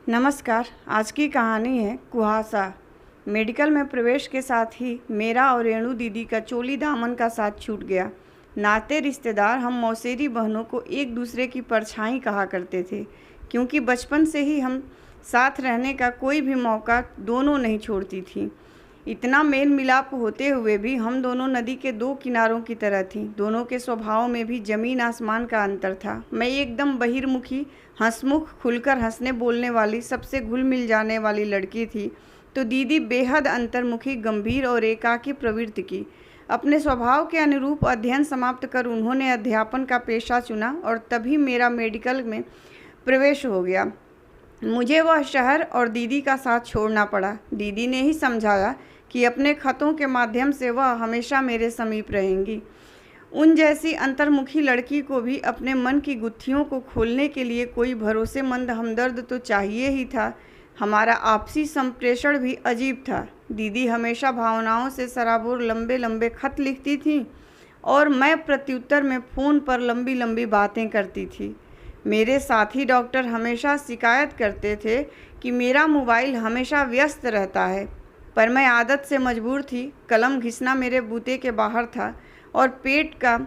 नमस्कार। आज की कहानी है कुहासा। मेडिकल में प्रवेश के साथ ही मेरा और रेणु दीदी का चोली दामन का साथ छूट गया। नाते रिश्तेदार हम मौसेरी बहनों को एक दूसरे की परछाई कहा करते थे, क्योंकि बचपन से ही हम साथ रहने का कोई भी मौका दोनों नहीं छोड़ती थी। इतना मेल मिलाप होते हुए भी हम दोनों नदी के दो किनारों की तरह थीं। दोनों के स्वभाव में भी जमीन आसमान का अंतर था। मैं एकदम बहिर्मुखी, हंसमुख, खुलकर हंसने बोलने वाली, सबसे घुल मिल जाने वाली लड़की थी, तो दीदी बेहद अंतर्मुखी, गंभीर और एकाकी प्रवृत्ति की। अपने स्वभाव के अनुरूप अध्ययन समाप्त कर उन्होंने अध्यापन का पेशा चुना और तभी मेरा मेडिकल में प्रवेश हो गया। मुझे वह शहर और दीदी का साथ छोड़ना पड़ा। दीदी ने ही समझाया कि अपने खतों के माध्यम से वह हमेशा मेरे समीप रहेंगी। उन जैसी अंतर्मुखी लड़की को भी अपने मन की गुत्थियों को खोलने के लिए कोई भरोसेमंद हमदर्द तो चाहिए ही था। हमारा आपसी संप्रेषण भी अजीब था। दीदी हमेशा भावनाओं से सराबोर लंबे लंबे खत लिखती थी और मैं प्रत्युत्तर में फ़ोन पर लंबी लंबी बातें करती थी। मेरे साथी डॉक्टर हमेशा शिकायत करते थे कि मेरा मोबाइल हमेशा व्यस्त रहता है, पर मैं आदत से मजबूर थी। कलम घिसना मेरे बूते के बाहर था और पेट का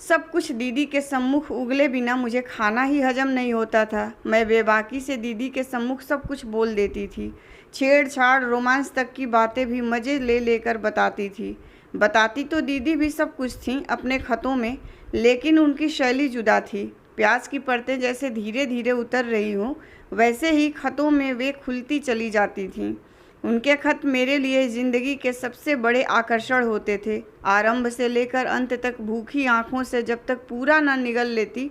सब कुछ दीदी के सम्मुख उगले बिना मुझे खाना ही हजम नहीं होता था। मैं बेबाकी से दीदी के सम्मुख सब कुछ बोल देती थी। छेड़छाड़, रोमांस तक की बातें भी मज़े ले लेकर बताती थी। बताती तो दीदी भी सब कुछ थी अपने खतों में, लेकिन उनकी शैली जुदा थी। प्याज की परतें जैसे धीरे धीरे उतर रही हों, वैसे ही खतों में वे खुलती चली जाती थीं। उनके खत मेरे लिए ज़िंदगी के सबसे बड़े आकर्षण होते थे। आरंभ से लेकर अंत तक भूखी आंखों से जब तक पूरा न निगल लेती,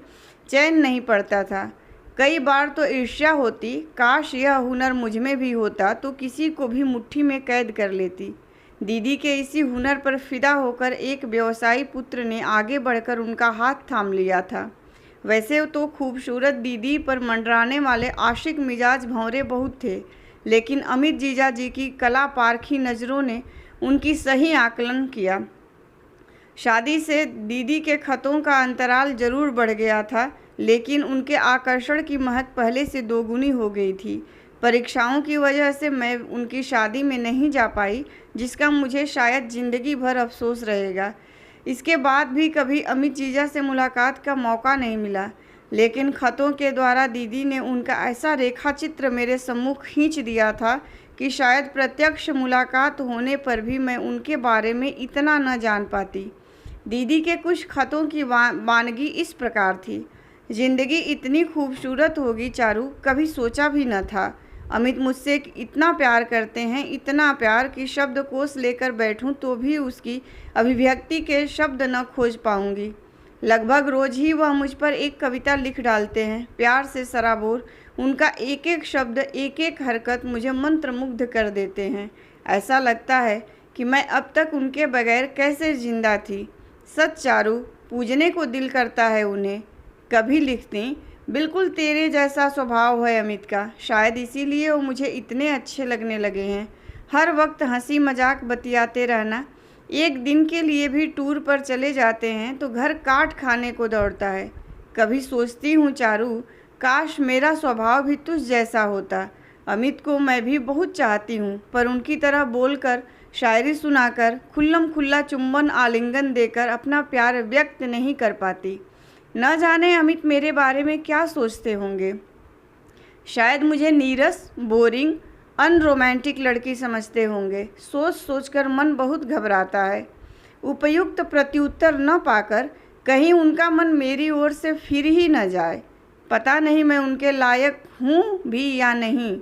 चैन नहीं पड़ता था। कई बार तो ईर्ष्या होती, काश यह हुनर मुझ में भी होता तो किसी को भी मुट्ठी में कैद कर लेती। दीदी के इसी हुनर पर फिदा होकर एक व्यवसायी पुत्र ने आगे बढ़कर उनका हाथ थाम लिया था। वैसे तो खूबसूरत दीदी पर मंडराने वाले आशिक मिजाज भंवरे बहुत थे, लेकिन अमित जीजा जी की कला पारखी नज़रों ने उनकी सही आकलन किया। शादी से दीदी के खतों का अंतराल जरूर बढ़ गया था, लेकिन उनके आकर्षण की महक पहले से दोगुनी हो गई थी। परीक्षाओं की वजह से मैं उनकी शादी में नहीं जा पाई, जिसका मुझे शायद ज़िंदगी भर अफसोस रहेगा। इसके बाद भी कभी अमित जीजा से मुलाकात का मौका नहीं मिला, लेकिन खतों के द्वारा दीदी ने उनका ऐसा रेखा चित्र मेरे सम्मुख खींच दिया था कि शायद प्रत्यक्ष मुलाकात होने पर भी मैं उनके बारे में इतना न जान पाती। दीदी के कुछ खतों की वानगी इस प्रकार थी। जिंदगी इतनी खूबसूरत होगी चारू, कभी सोचा भी न था। अमित मुझसे इतना प्यार करते हैं, इतना प्यार कि शब्दकोश लेकर बैठूं तो भी उसकी अभिव्यक्ति के शब्द न खोज पाऊंगी। लगभग रोज ही वह मुझ पर एक कविता लिख डालते हैं, प्यार से सराबोर। उनका एक एक शब्द, एक एक हरकत मुझे मंत्रमुग्ध कर देते हैं। ऐसा लगता है कि मैं अब तक उनके बगैर कैसे जिंदा थी। सच चारू, पूजने को दिल करता है उन्हें। कभी लिखती, बिल्कुल तेरे जैसा स्वभाव है अमित का, शायद इसीलिए वो मुझे इतने अच्छे लगने लगे हैं। हर वक्त हंसी मजाक बतियाते रहना। एक दिन के लिए भी टूर पर चले जाते हैं तो घर काट खाने को दौड़ता है। कभी सोचती हूँ चारू, काश मेरा स्वभाव भी तुझ जैसा होता। अमित को मैं भी बहुत चाहती हूँ, पर उनकी तरह बोलकर, शायरी सुनाकर, खुल्लम खुल्ला चुंबन आलिंगन देकर अपना प्यार व्यक्त नहीं कर पाती। न जाने अमित मेरे बारे में क्या सोचते होंगे। शायद मुझे नीरस, बोरिंग, अनरोमांटिक लड़की समझते होंगे। सोच सोचकर मन बहुत घबराता है। उपयुक्त प्रत्युत्तर न पाकर कहीं उनका मन मेरी ओर से फिर ही न जाए। पता नहीं मैं उनके लायक हूँ भी या नहीं।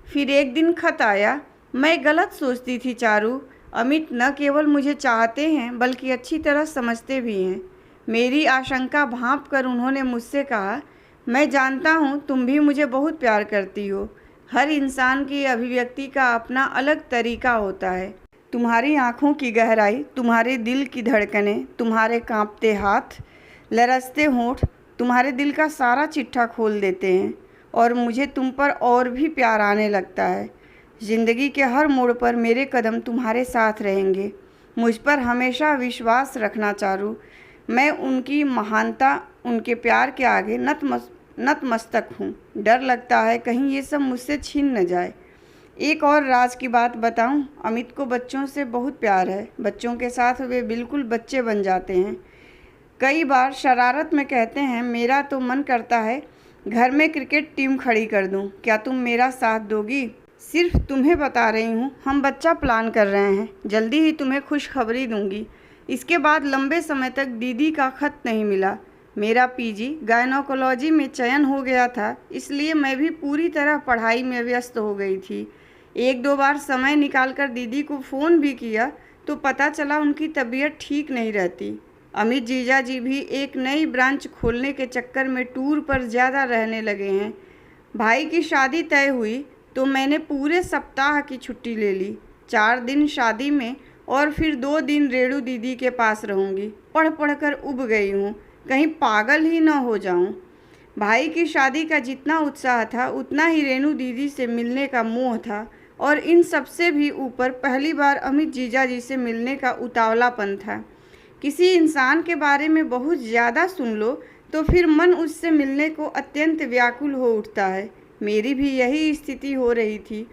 फिर एक दिन खत आया। मैं गलत सोचती थी चारू। अमित न केवल मुझे चाहते हैं बल्कि अच्छी तरह समझते भी हैं। मेरी आशंका भांप कर उन्होंने मुझसे कहा, मैं जानता हूँ तुम भी मुझे बहुत प्यार करती हो। हर इंसान की अभिव्यक्ति का अपना अलग तरीका होता है। तुम्हारी आँखों की गहराई, तुम्हारे दिल की धड़कनें, तुम्हारे कांपते हाथ, लरसते होंठ तुम्हारे दिल का सारा चिट्ठा खोल देते हैं और मुझे तुम पर और भी प्यार आने लगता है। ज़िंदगी के हर मोड़ पर मेरे कदम तुम्हारे साथ रहेंगे। मुझ पर हमेशा विश्वास रखना चारू। मैं उनकी महानता, उनके प्यार के आगे नतमस्तक हूँ। डर लगता है कहीं ये सब मुझसे छीन न जाए। एक और राज की बात बताऊं, अमित को बच्चों से बहुत प्यार है। बच्चों के साथ वे बिल्कुल बच्चे बन जाते हैं। कई बार शरारत में कहते हैं, मेरा तो मन करता है घर में क्रिकेट टीम खड़ी कर दूं, क्या तुम मेरा साथ दोगी? सिर्फ तुम्हें बता रही हूँ, हम बच्चा प्लान कर रहे हैं, जल्दी ही तुम्हें खुशखबरी दूंगी। इसके बाद लंबे समय तक दीदी का खत नहीं मिला। मेरा पीजी गायनोकोलॉजी में चयन हो गया था, इसलिए मैं भी पूरी तरह पढ़ाई में व्यस्त हो गई थी। एक दो बार समय निकालकर दीदी को फ़ोन भी किया तो पता चला उनकी तबीयत ठीक नहीं रहती। अमित जीजा जी भी एक नई ब्रांच खोलने के चक्कर में टूर पर ज़्यादा रहने लगे हैं। भाई की शादी तय हुई तो मैंने पूरे सप्ताह की छुट्टी ले ली। 4 दिन शादी में और फिर 2 दिन रेणु दीदी के पास रहूँगी। पढ़ पढ़ कर उब गई हूँ, कहीं पागल ही न हो जाऊँ। भाई की शादी का जितना उत्साह था उतना ही रेणु दीदी से मिलने का मोह था, और इन सबसे भी ऊपर पहली बार अमित जीजा जी से मिलने का उतावलापन था। किसी इंसान के बारे में बहुत ज़्यादा सुन लो तो फिर मन उससे मिलने को अत्यंत व्याकुल हो उठता है। मेरी भी यही स्थिति हो रही थी,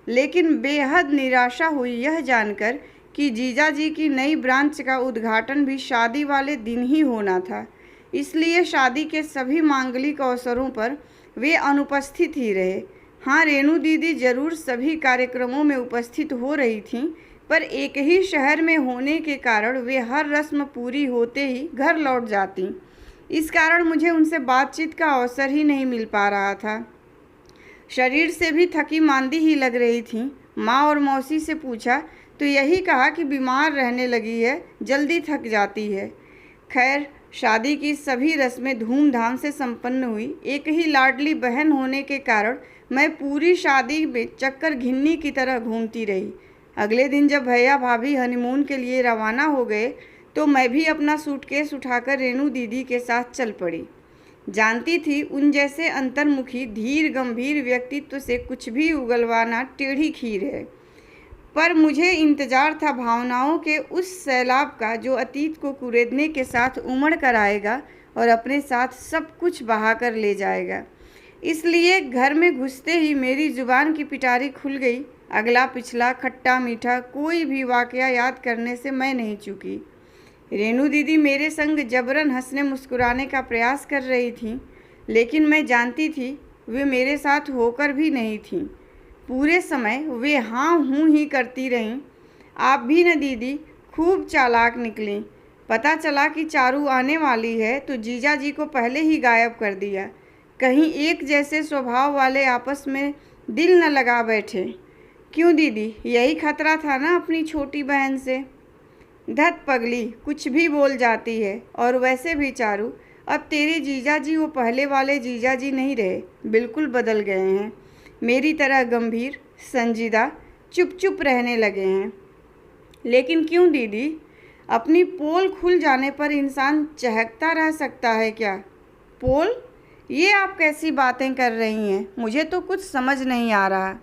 लेकिन बेहद निराशा हुई यह जानकर कि जीजा जी की नई ब्रांच का उद्घाटन भी शादी वाले दिन ही होना था। इसलिए शादी के सभी मांगलिक अवसरों पर वे अनुपस्थित ही रहे। हाँ, रेणु दीदी जरूर सभी कार्यक्रमों में उपस्थित हो रही थीं, पर एक ही शहर में होने के कारण वे हर रस्म पूरी होते ही घर लौट जाती। इस कारण मुझे उनसे बातचीत का अवसर ही नहीं मिल पा रहा था। शरीर से भी थकी मांदी ही लग रही थी। माँ और मौसी से पूछा तो यही कहा कि बीमार रहने लगी है, जल्दी थक जाती है। खैर, शादी की सभी रस्में धूमधाम से संपन्न हुई। एक ही लाडली बहन होने के कारण मैं पूरी शादी में चक्कर घिन्नी की तरह घूमती रही। अगले दिन जब भैया भाभी हनीमून के लिए रवाना हो गए तो मैं भी अपना सूटकेस उठाकर रेणु दीदी के साथ चल पड़ी। जानती थी उन जैसे अंतर्मुखी धीर गंभीर व्यक्तित्व से कुछ भी उगलवाना टेढ़ी खीर है, पर मुझे इंतजार था भावनाओं के उस सैलाब का जो अतीत को कुरेदने के साथ उमड़ कर आएगा और अपने साथ सब कुछ बहा कर ले जाएगा। इसलिए घर में घुसते ही मेरी जुबान की पिटारी खुल गई। अगला पिछला खट्टा मीठा कोई भी वाकया याद करने से मैं नहीं चूकी। रेणु दीदी मेरे संग जबरन हंसने मुस्कुराने का प्रयास कर रही थीं, लेकिन मैं जानती थी वे मेरे साथ होकर भी नहीं थीं। पूरे समय वे हाँ हूँ ही करती रहीं। आप भी न दीदी खूब चालाक निकलीं। पता चला कि चारू आने वाली है तो जीजा जी को पहले ही गायब कर दिया। कहीं एक जैसे स्वभाव वाले आपस में दिल न लगा बैठे। क्यों दीदी, यही खतरा था ना अपनी छोटी बहन से। धत पगली, कुछ भी बोल जाती है। और वैसे भी चारू, अब तेरे जीजा जी वो पहले वाले जीजा जी नहीं रहे, बिल्कुल बदल गए हैं। मेरी तरह गंभीर, संजीदा, चुप चुप रहने लगे हैं। लेकिन क्यों दीदी, अपनी पोल खुल जाने पर इंसान चहकता रह सकता है क्या? पोल? ये आप कैसी बातें कर रही हैं? मुझे तो कुछ समझ नहीं आ रहा।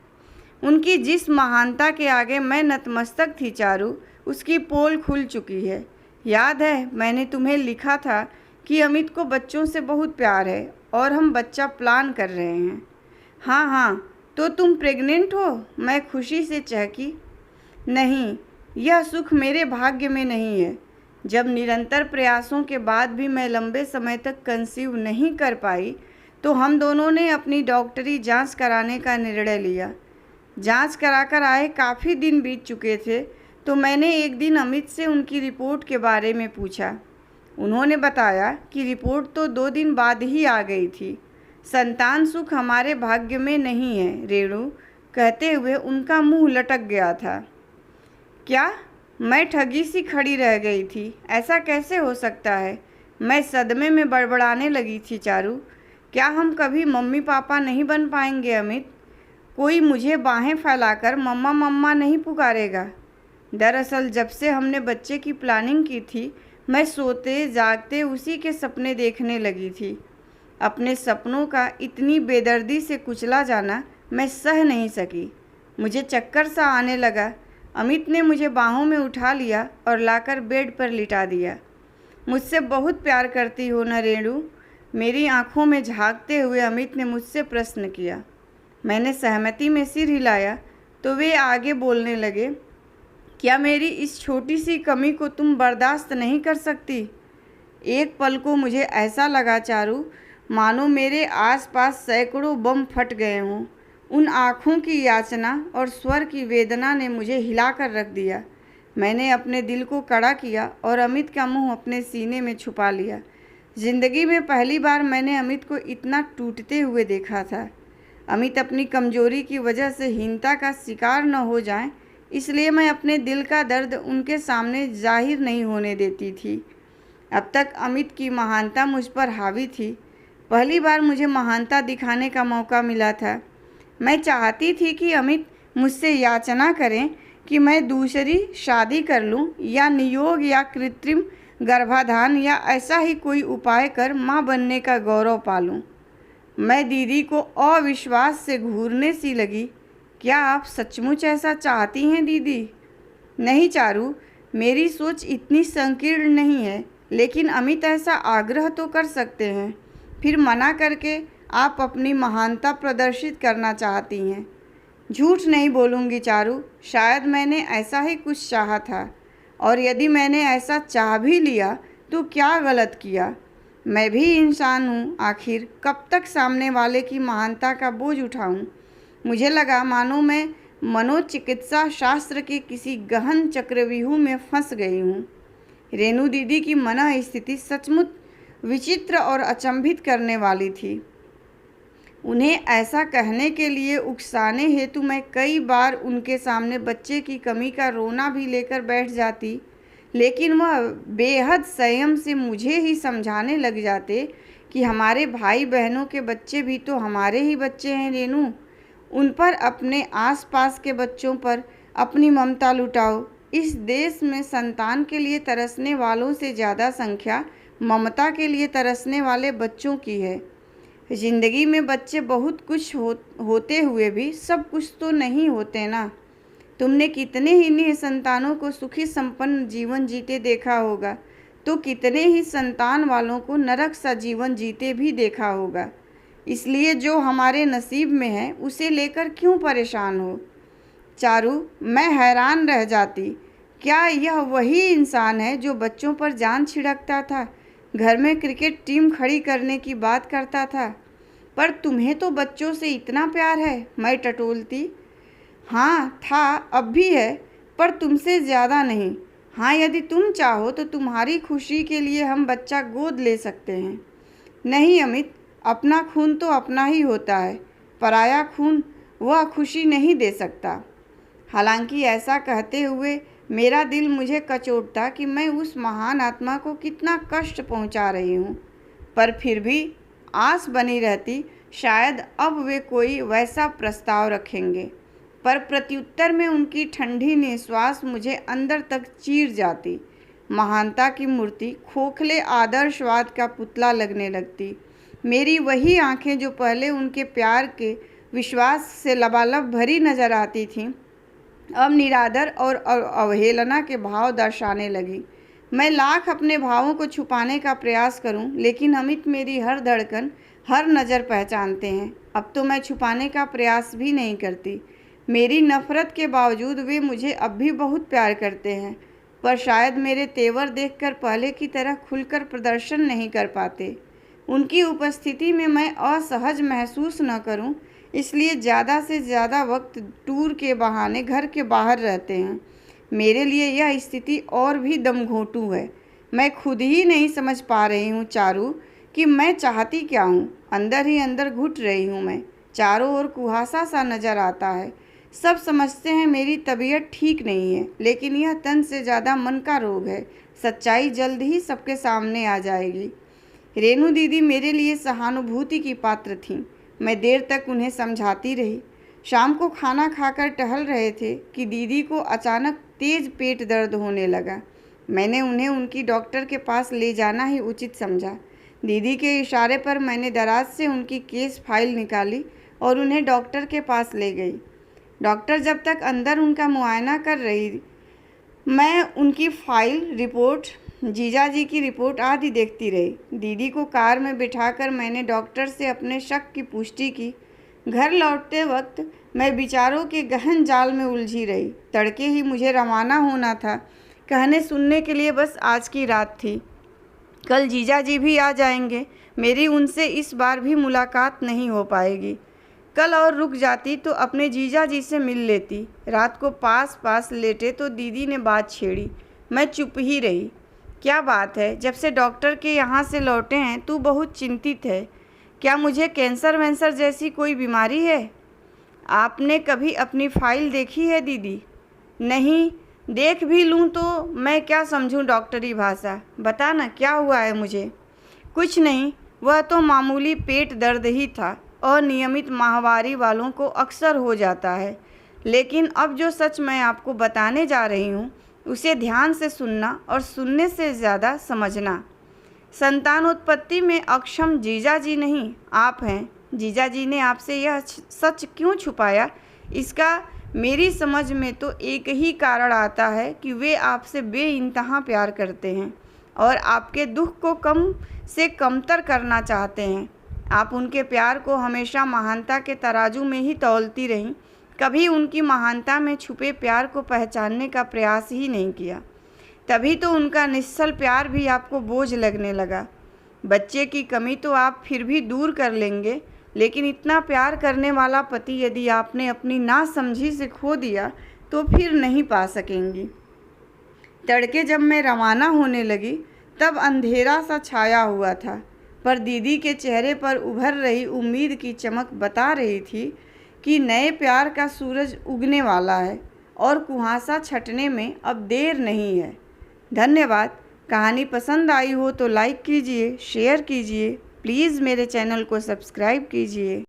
उनकी जिस महानता के आगे मैं नतमस्तक थी चारू, उसकी पोल खुल चुकी है। याद है मैंने तुम्हें लिखा था कि अमित को बच्चों से बहुत प्यार है और हम बच्चा प्लान कर रहे हैं। हाँ हाँ, तो तुम प्रेग्नेंट हो? मैं खुशी से चहकी। नहीं, यह सुख मेरे भाग्य में नहीं है। जब निरंतर प्रयासों के बाद भी मैं लंबे समय तक कंसीव नहीं कर पाई तो हम दोनों ने अपनी डॉक्टरी जांच कराने का निर्णय लिया। जांच कराकर आए काफ़ी दिन बीत चुके थे तो मैंने एक दिन अमित से उनकी रिपोर्ट के बारे में पूछा। उन्होंने बताया कि रिपोर्ट तो 2 दिन बाद ही आ गई थी। संतान सुख हमारे भाग्य में नहीं है रेणु, कहते हुए उनका मुंह लटक गया था। क्या? मैं ठगी सी खड़ी रह गई थी। ऐसा कैसे हो सकता है? मैं सदमे में बड़बड़ाने लगी थी। चारू, क्या हम कभी मम्मी पापा नहीं बन पाएंगे अमित? कोई मुझे बाहें फैलाकर मम्मा मम्मा नहीं पुकारेगा? दरअसल जब से हमने बच्चे की प्लानिंग की थी मैं सोते जागते उसी के सपने देखने लगी थी। अपने सपनों का इतनी बेदर्दी से कुचला जाना मैं सह नहीं सकी। मुझे चक्कर सा आने लगा। अमित ने मुझे बाहों में उठा लिया और लाकर बेड पर लिटा दिया। मुझसे बहुत प्यार करती हो न रेणु? मेरी आंखों में झांकते हुए अमित ने मुझसे प्रश्न किया। मैंने सहमति में सिर हिलाया तो वे आगे बोलने लगे, क्या मेरी इस छोटी सी कमी को तुम बर्दाश्त नहीं कर सकती? एक पल को मुझे ऐसा लगा चारू, मानो मेरे आसपास सैकड़ों बम फट गए हों। उन आँखों की याचना और स्वर की वेदना ने मुझे हिलाकर रख दिया। मैंने अपने दिल को कड़ा किया और अमित का मुंह अपने सीने में छुपा लिया। जिंदगी में पहली बार मैंने अमित को इतना टूटते हुए देखा था। अमित अपनी कमजोरी की वजह से हीनता का शिकार न हो जाएं, इसलिए मैं अपने दिल का दर्द उनके सामने जाहिर नहीं होने देती थी। अब तक अमित की महानता मुझ पर हावी थी। पहली बार मुझे महानता दिखाने का मौका मिला था। मैं चाहती थी कि अमित मुझसे याचना करें कि मैं दूसरी शादी कर लूं या नियोग या कृत्रिम गर्भाधान या ऐसा ही कोई उपाय कर मां बनने का गौरव पालूं। मैं दीदी को अविश्वास से घूरने सी लगी। क्या आप सचमुच ऐसा चाहती हैं दीदी? नहीं चारू, मेरी सोच इतनी संकीर्ण नहीं है, लेकिन अमित ऐसा आग्रह तो कर सकते हैं। फिर मना करके आप अपनी महानता प्रदर्शित करना चाहती हैं। झूठ नहीं बोलूँगी चारू, शायद मैंने ऐसा ही कुछ चाहा था, और यदि मैंने ऐसा चाह भी लिया तो क्या गलत किया? मैं भी इंसान हूँ, आखिर कब तक सामने वाले की महानता का बोझ उठाऊँ? मुझे लगा मानो मैं मनोचिकित्सा शास्त्र के किसी गहन चक्रव्यूह में फंस गई हूँ। रेणु दीदी की मन स्थिति सचमुच विचित्र और अचंभित करने वाली थी। उन्हें ऐसा कहने के लिए उकसाने हेतु मैं कई बार उनके सामने बच्चे की कमी का रोना भी लेकर बैठ जाती, लेकिन वह बेहद संयम से मुझे ही समझाने लग जाते कि हमारे भाई बहनों के बच्चे भी तो हमारे ही बच्चे हैं रेणु। उन पर, अपने आसपास के बच्चों पर अपनी ममता लुटाओ। इस देश में संतान के लिए तरसने वालों से ज़्यादा संख्या ममता के लिए तरसने वाले बच्चों की है। जिंदगी में बच्चे बहुत कुछ होते हुए भी सब कुछ तो नहीं होते ना। तुमने कितने ही निसंतानों को सुखी संपन्न जीवन जीते देखा होगा, तो कितने ही संतान वालों को नरक सा जीवन जीते भी देखा होगा। इसलिए जो हमारे नसीब में है उसे लेकर क्यों परेशान हो? चारू, मैं हैरान रह जाती। क्या यह वही इंसान है जो बच्चों पर जान छिड़कता था, घर में क्रिकेट टीम खड़ी करने की बात करता था? पर तुम्हें तो बच्चों से इतना प्यार है, मैं टटोलती। हाँ था, अब भी है, पर तुमसे ज़्यादा नहीं। हाँ, यदि तुम चाहो तो तुम्हारी खुशी के लिए हम बच्चा गोद ले सकते हैं। नहीं अमित, अपना खून तो अपना ही होता है, पराया खून वह खुशी नहीं दे सकता। हालांकि ऐसा कहते हुए मेरा दिल मुझे कचोटता कि मैं उस महान आत्मा को कितना कष्ट पहुंचा रही हूं, पर फिर भी आस बनी रहती, शायद अब वे कोई वैसा प्रस्ताव रखेंगे। पर प्रत्युत्तर में उनकी ठंडी निश्वास मुझे अंदर तक चीर जाती। महानता की मूर्ति खोखले आदर्शवाद का पुतला लगने लगती। मेरी वही आंखें जो पहले उनके प्यार के विश्वास से लबालब भरी नजर आती थीं, अब निरादर और अवहेलना के भाव दर्शाने लगी। मैं लाख अपने भावों को छुपाने का प्रयास करूं, लेकिन अमित मेरी हर धड़कन, हर नज़र पहचानते हैं। अब तो मैं छुपाने का प्रयास भी नहीं करती। मेरी नफ़रत के बावजूद वे मुझे अब भी बहुत प्यार करते हैं, पर शायद मेरे तेवर देखकर पहले की तरह खुलकर प्रदर्शन नहीं कर पाते। उनकी उपस्थिति में मैं असहज महसूस न करूं, इसलिए ज़्यादा से ज़्यादा वक्त टूर के बहाने घर के बाहर रहते हैं। मेरे लिए यह स्थिति और भी दमघोंटू है। मैं खुद ही नहीं समझ पा रही हूँ चारू कि मैं चाहती क्या हूँ। अंदर ही अंदर घुट रही हूँ मैं। चारों ओर कुहासा सा नज़र आता है। सब समझते हैं मेरी तबीयत ठीक नहीं है, लेकिन यह तन से ज़्यादा मन का रोग है। सच्चाई जल्द ही सबके सामने आ जाएगी। रेणु दीदी मेरे लिए सहानुभूति की पात्र थीं। मैं देर तक उन्हें समझाती रही। शाम को खाना खाकर टहल रहे थे कि दीदी को अचानक तेज पेट दर्द होने लगा। मैंने उन्हें उनकी डॉक्टर के पास ले जाना ही उचित समझा। दीदी के इशारे पर मैंने दराज से उनकी केस फाइल निकाली और उन्हें डॉक्टर के पास ले गई। डॉक्टर जब तक अंदर उनका मुआयना कर रही, मैं उनकी फाइल, रिपोर्ट जीजाजी की रिपोर्ट आधी देखती रही। दीदी को कार में बिठाकर मैंने डॉक्टर से अपने शक की पुष्टि की। घर लौटते वक्त मैं विचारों के गहन जाल में उलझी रही। तड़के ही मुझे रवाना होना था। कहने सुनने के लिए बस आज की रात थी। कल जीजाजी भी आ जाएंगे। मेरी उनसे इस बार भी मुलाकात नहीं हो पाएगी। कल और रुक जाती तो अपने जीजाजी से मिल लेती। रात को पास पास लेटे तो दीदी ने बात छेड़ी। मैं चुप ही रही। क्या बात है, जब से डॉक्टर के यहाँ से लौटे हैं तू बहुत चिंतित है। क्या मुझे कैंसर वैंसर जैसी कोई बीमारी है? आपने कभी अपनी फाइल देखी है दीदी? नहीं, देख भी लूँ तो मैं क्या समझूँ डॉक्टरी भाषा। बता ना क्या हुआ है मुझे। कुछ नहीं, वह तो मामूली पेट दर्द ही था और नियमित माहवारी वालों को अक्सर हो जाता है। लेकिन अब जो सच मैं आपको बताने जा रही हूँ उसे ध्यान से सुनना और सुनने से ज़्यादा समझना। संतानोत्पत्ति में अक्षम जीजाजी नहीं, आप हैं। जीजाजी ने आपसे यह सच क्यों छुपाया? इसका मेरी समझ में तो एक ही कारण आता है कि वे आपसे बेइंतहा प्यार करते हैं और आपके दुख को कम से कमतर करना चाहते हैं। आप उनके प्यार को हमेशा महानता के तराजू में ही तौलती रहीं। कभी उनकी महानता में छुपे प्यार को पहचानने का प्रयास ही नहीं किया। तभी तो उनका निश्चल प्यार भी आपको बोझ लगने लगा। बच्चे की कमी तो आप फिर भी दूर कर लेंगे, लेकिन इतना प्यार करने वाला पति यदि आपने अपनी नासमझी से खो दिया तो फिर नहीं पा सकेंगी। तड़के जब मैं रवाना होने लगी तब अंधेरा सा छाया हुआ था, पर दीदी के चेहरे पर उभर रही उम्मीद की चमक बता रही थी कि नए प्यार का सूरज उगने वाला है और कुहासा छटने में अब देर नहीं है। धन्यवाद। कहानी पसंद आई हो तो लाइक कीजिए, शेयर कीजिए, प्लीज़ मेरे चैनल को सब्सक्राइब कीजिए।